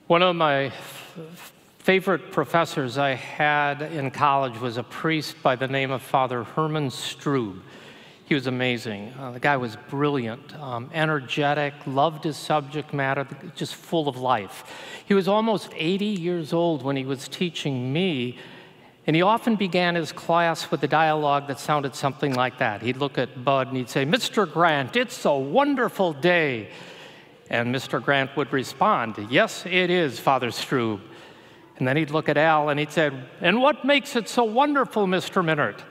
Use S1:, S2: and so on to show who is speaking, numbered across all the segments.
S1: One of my favorite professors I had in college was a priest by the name of Father Herman Strube. He was amazing. The guy was brilliant, energetic, loved his subject matter, just full of life. He was almost 80 years old when he was teaching me, and he often began his class with a dialogue that sounded something like that. He'd look at Bud and he'd say, "Mr. Grant, it's a wonderful day." And Mr. Grant would respond, "Yes, it is, Father Strube." And then he'd look at Al and he'd say, "And what makes it so wonderful, Mr. Minert?"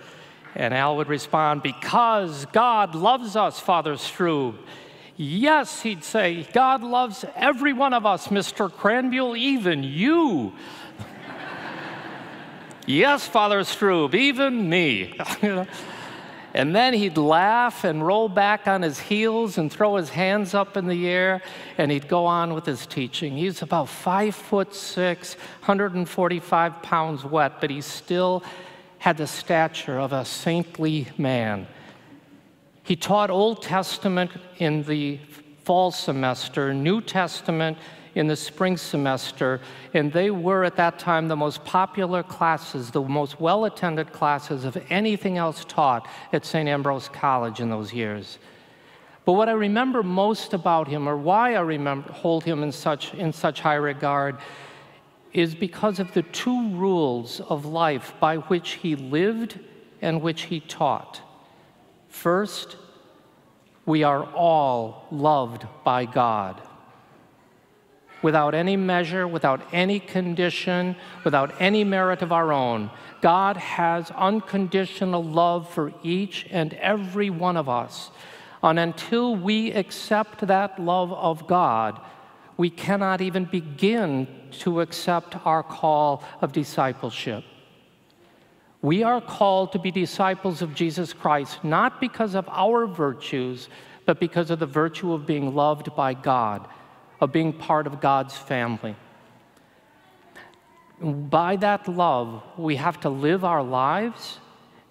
S1: And Al would respond, "Because God loves us, Father Strube." "Yes," he'd say, "God loves every one of us, Mr. Cranbuell, even you." "Yes, Father Strube, even me." And then he'd laugh and roll back on his heels and throw his hands up in the air, and he'd go on with his teaching. He's about 5'6", 145 pounds wet, but he still had the stature of a saintly man. He taught Old Testament in the fall semester, New Testament in the spring semester, and they were at that time the most popular classes, the most well-attended classes of anything else taught at St. Ambrose College in those years. But what I remember most about him, or why I hold him in such high regard, is because of the two rules of life by which he lived and which he taught. First, we are all loved by God. Without any measure, without any condition, without any merit of our own, God has unconditional love for each and every one of us. And until we accept that love of God, we cannot even begin to accept our call of discipleship. We are called to be disciples of Jesus Christ, not because of our virtues, but because of the virtue of being loved by God, of being part of God's family. By that love, we have to live our lives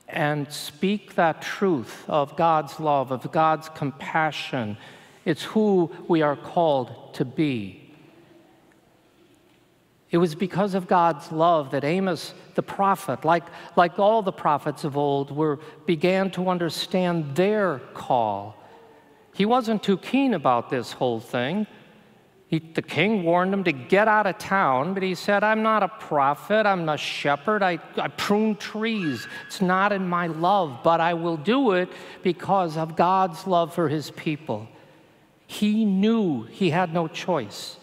S1: and speak that truth of God's love, of God's compassion. It's who we are called to be. It was because of God's love that Amos the prophet, like all the prophets of old, began to understand their call. He wasn't too keen about this whole thing. The king warned him to get out of town, but he said, "I'm not a prophet, I'm a shepherd, I prune trees. It's not in my love, but I will do it because of God's love for his people." He knew he had no choice.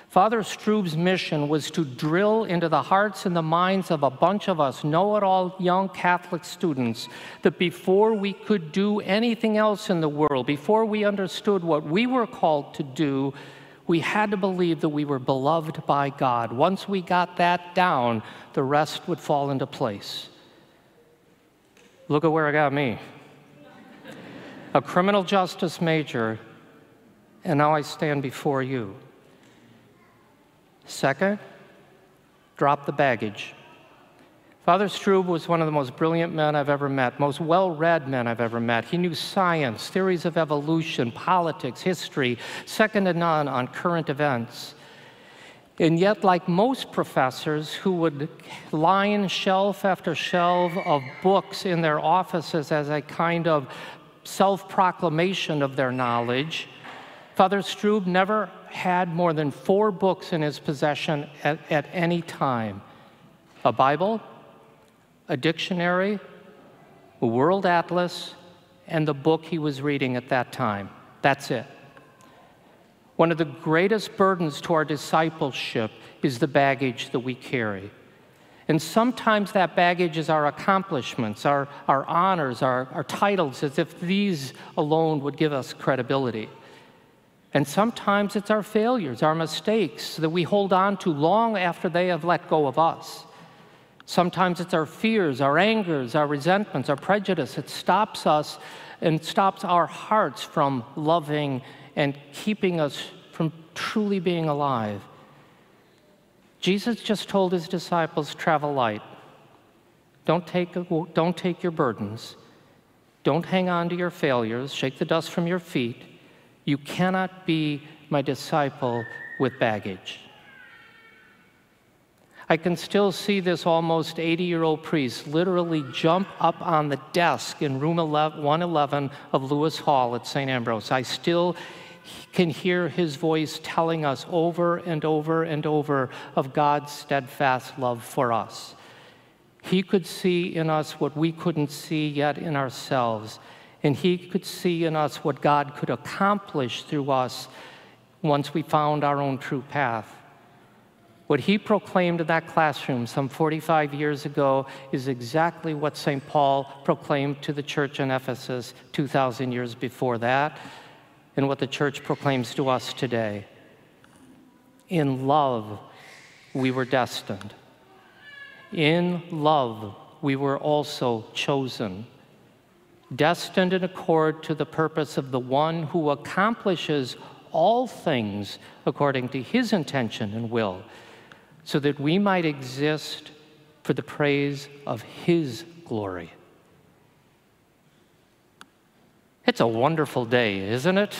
S1: Father Strube's mission was to drill into the hearts and the minds of a bunch of us know-it-all young Catholic students that before we could do anything else in the world, before we understood what we were called to do, we had to believe that we were beloved by God. Once we got that down, the rest would fall into place. Look at where it got me. A criminal justice major, and now I stand before you. Second, drop the baggage. Father Strube was one of the most brilliant men I've ever met, most well-read men I've ever met. He knew science, theories of evolution, politics, history, second to none on current events. And yet, like most professors who would line shelf after shelf of books in their offices as a kind of self-proclamation of their knowledge, Father Strube never had more than 4 books in his possession at any time: a Bible, a dictionary, a world atlas, and the book he was reading at that time. That's it. One of the greatest burdens to our discipleship is the baggage that we carry. And sometimes that baggage is our accomplishments, our honors, our titles, as if these alone would give us credibility. And sometimes it's our failures, our mistakes that we hold on to long after they have let go of us. Sometimes it's our fears, our angers, our resentments, our prejudice. It stops us and stops our hearts from loving and keeping us from truly being alive. Jesus just told his disciples, travel light. Don't take your burdens. Don't hang on to your failures. Shake the dust from your feet. You cannot be my disciple with baggage. I can still see this almost 80-year-old priest literally jump up on the desk in room 111 of Lewis Hall at St. Ambrose. I still can hear his voice telling us over and over and over of God's steadfast love for us. He could see in us what we couldn't see yet in ourselves, and he could see in us what God could accomplish through us once we found our own true path. What he proclaimed in that classroom some 45 years ago is exactly what St. Paul proclaimed to the church in Ephesus 2,000 years before that, and what the church proclaims to us today. In love, we were destined. In love, we were also chosen, destined in accord to the purpose of the one who accomplishes all things according to his intention and will, so that we might exist for the praise of his glory. It's a wonderful day, isn't it?